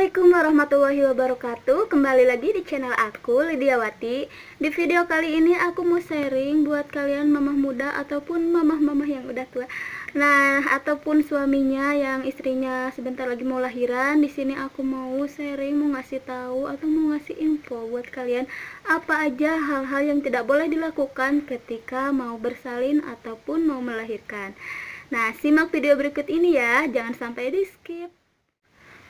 Assalamualaikum warahmatullahi wabarakatuh. Kembali lagi di channel aku, Lidiawati. Di video kali ini aku mau sharing buat kalian mamah muda ataupun mamah-mamah yang udah tua. Nah, ataupun suaminya yang istrinya sebentar lagi mau lahiran. Di sini aku mau sharing, mau ngasih tahu atau mau ngasih info buat kalian apa aja hal-hal yang tidak boleh dilakukan ketika mau bersalin ataupun mau melahirkan. Nah, simak video berikut ini ya, jangan sampai di skip.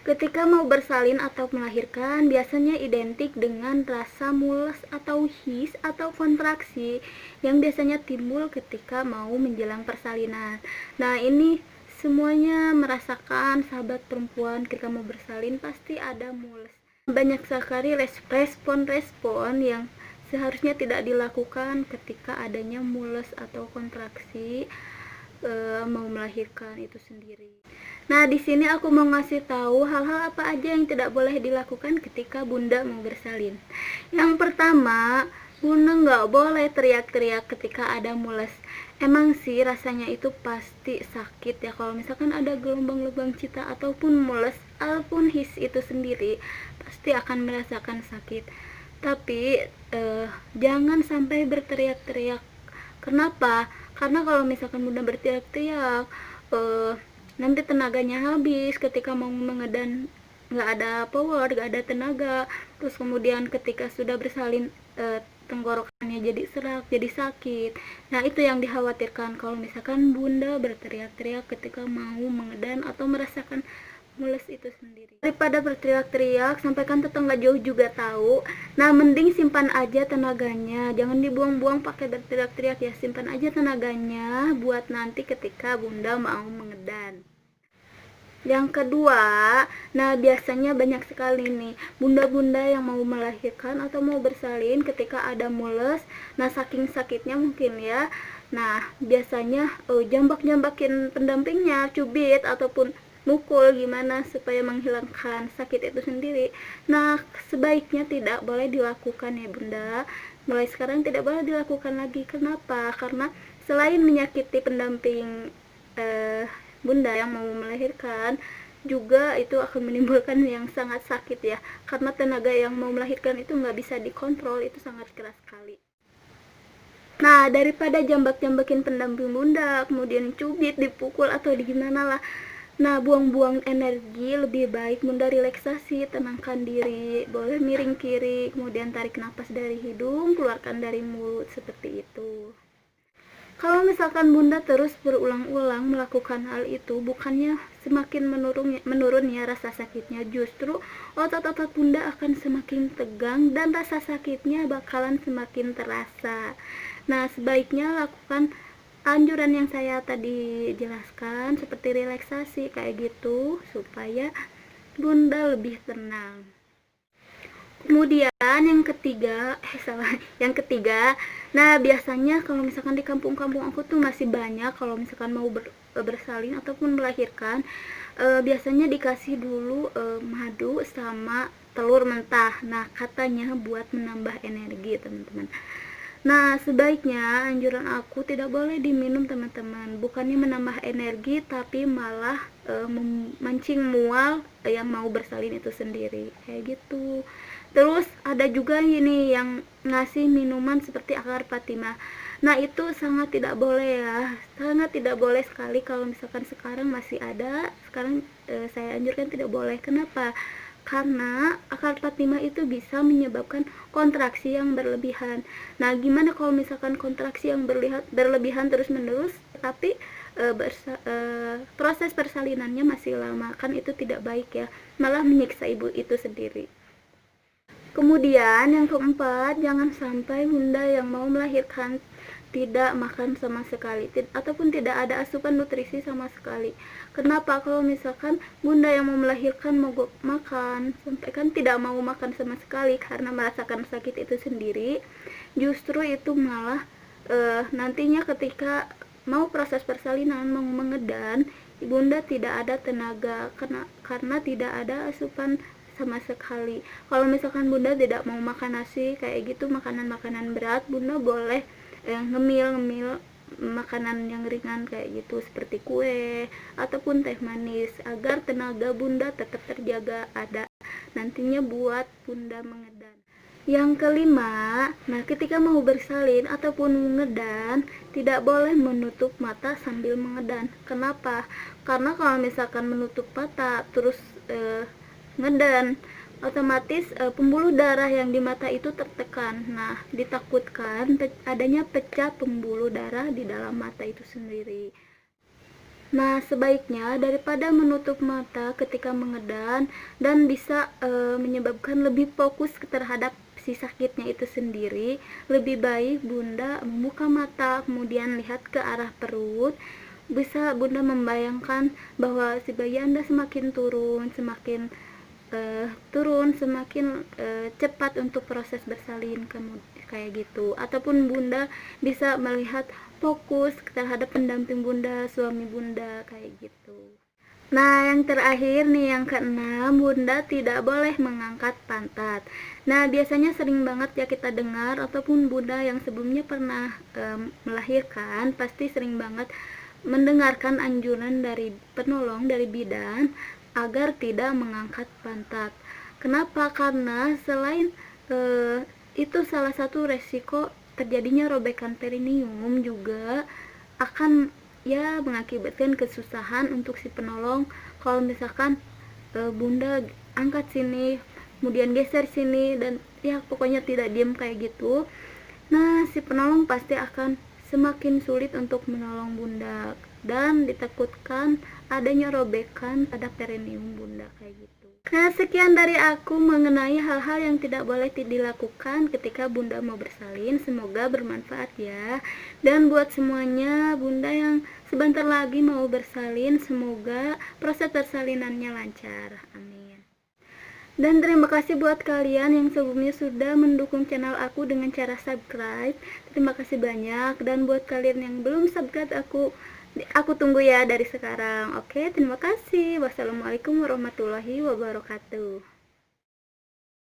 Ketika mau bersalin atau melahirkan, biasanya identik dengan rasa mules atau his atau kontraksi yang biasanya timbul ketika mau menjelang persalinan. Nah, ini semuanya merasakan sahabat perempuan ketika mau bersalin pasti ada mules. Banyak sekali respon-respon yang seharusnya tidak dilakukan ketika adanya mules atau kontraksi mau melahirkan itu sendiri. Nah, di sini aku mau ngasih tahu hal-hal apa aja yang tidak boleh dilakukan ketika bunda mau bersalin. Yang pertama, bunda nggak boleh teriak-teriak ketika ada mules. Emang sih rasanya itu pasti sakit ya kalau misalkan ada gelombang-gelombang cita ataupun mules ataupun his itu sendiri pasti akan merasakan sakit. Tapi jangan sampai berteriak-teriak. Kenapa? Karena kalau misalkan bunda berteriak-teriak nanti tenaganya habis ketika mau mengedan, nggak ada power, nggak ada tenaga. Terus kemudian ketika sudah bersalin tenggorokannya jadi serak, jadi sakit. Nah, itu yang dikhawatirkan kalau misalkan bunda berteriak-teriak ketika mau mengedan atau merasakan mules itu sendiri. Daripada berteriak-teriak sampaikan tetangga jauh juga tahu. Nah, mending simpan aja tenaganya, jangan dibuang-buang pakai berteriak-teriak ya. Simpan aja tenaganya buat nanti ketika bunda mau mengedan. Yang kedua, nah biasanya banyak sekali nih bunda-bunda yang mau melahirkan atau mau bersalin ketika ada mules. Nah, saking sakitnya mungkin ya. Nah, biasanya jambak-jambakin pendampingnya, cubit ataupun mukul gimana supaya menghilangkan sakit itu sendiri. Nah, sebaiknya tidak boleh dilakukan ya bunda. Mulai sekarang tidak boleh dilakukan lagi. Kenapa? Karena selain menyakiti pendamping bunda yang mau melahirkan, juga itu akan menimbulkan yang sangat sakit ya, karena tenaga yang mau melahirkan itu nggak bisa dikontrol, itu sangat keras sekali. Nah, daripada jambak-jambakin pendamping bunda, kemudian cubit, dipukul atau gimana lah, nah buang-buang energi, lebih baik bunda relaksasi, tenangkan diri, boleh miring kiri, kemudian tarik nafas dari hidung, keluarkan dari mulut, seperti itu. Kalau misalkan bunda terus berulang-ulang melakukan hal itu, bukannya semakin menurunnya rasa sakitnya, justru otot-otot bunda akan semakin tegang dan rasa sakitnya bakalan semakin terasa. Nah, sebaiknya lakukan anjuran yang saya tadi jelaskan seperti relaksasi kayak gitu supaya bunda lebih tenang. Kemudian yang ketiga, nah biasanya kalau misalkan di kampung-kampung aku tuh masih banyak kalau misalkan mau bersalin ataupun melahirkan, biasanya dikasih dulu madu sama telur mentah. Nah, katanya buat menambah energi teman-teman. Nah, sebaiknya anjuran aku tidak boleh diminum teman-teman. Bukannya menambah energi tapi malah memancing mual yang mau bersalin itu sendiri. Kayak gitu. Terus ada juga ini yang ngasih minuman seperti akar patimah. Nah, itu sangat tidak boleh ya. Sangat tidak boleh sekali kalau misalkan sekarang masih ada. Sekarang saya anjurkan tidak boleh. Kenapa? Karena akar patimah itu bisa menyebabkan kontraksi yang berlebihan. Nah, gimana kalau misalkan kontraksi yang berlebihan terus-menerus tapi proses persalinannya masih lama, kan itu tidak baik ya, malah menyiksa ibu itu sendiri. Kemudian yang keempat, jangan sampai bunda yang mau melahirkan tidak makan sama sekali ataupun tidak ada asupan nutrisi sama sekali. Kenapa? Kalau misalkan bunda yang mau melahirkan mogok makan sampai kan tidak mau makan sama sekali karena merasakan sakit itu sendiri, justru itu malah nantinya ketika mau proses persalinan, mau mengedan, bunda tidak ada tenaga karena tidak ada asupan sama sekali. Kalau misalkan bunda tidak mau makan nasi kayak gitu, makanan-makanan berat, bunda boleh ngemil makanan yang ringan kayak gitu seperti kue ataupun teh manis agar tenaga bunda tetap terjaga ada. nantinya buat bunda mengedan. Yang kelima, nah ketika mau bersalin ataupun mengedan, tidak boleh menutup mata sambil mengedan. Kenapa? Karena kalau misalkan menutup mata terus ngedan, otomatis pembuluh darah yang di mata itu tertekan. Nah, ditakutkan adanya pecah pembuluh darah di dalam mata itu sendiri. Nah, sebaiknya daripada menutup mata ketika mengedan dan bisa menyebabkan lebih fokus terhadap si sakitnya itu sendiri, lebih baik bunda membuka mata kemudian lihat ke arah perut. Bisa bunda membayangkan bahwa si bayi anda semakin turun, semakin cepat untuk proses bersalin kayak gitu. Ataupun bunda bisa melihat fokus terhadap pendamping bunda, suami bunda kayak gitu. Nah, yang terakhir nih, yang keenam, bunda tidak boleh mengangkat pantat. Nah, biasanya sering banget ya kita dengar, ataupun bunda yang sebelumnya pernah melahirkan pasti sering banget mendengarkan anjuran dari penolong, dari bidan, agar tidak mengangkat pantat. Kenapa? Karena selain itu salah satu resiko terjadinya robekan perineum, juga akan ya mengakibatkan kesusahan untuk si penolong kalau misalkan bunda angkat sini kemudian geser sini dan ya pokoknya tidak diam kayak gitu. Nah, si penolong pasti akan semakin sulit untuk menolong bunda dan ditakutkan adanya robekan pada perineum bunda kayak gitu. Nah, sekian dari aku mengenai hal-hal yang tidak boleh dilakukan ketika bunda mau bersalin. Semoga bermanfaat ya. Dan buat semuanya bunda yang sebentar lagi mau bersalin, semoga proses persalinannya lancar. Amin. Dan terima kasih buat kalian yang sebelumnya sudah mendukung channel aku dengan cara subscribe. Terima kasih banyak. Dan buat kalian yang belum subscribe aku tunggu ya dari sekarang. Oke, terima kasih. Wassalamualaikum warahmatullahi wabarakatuh.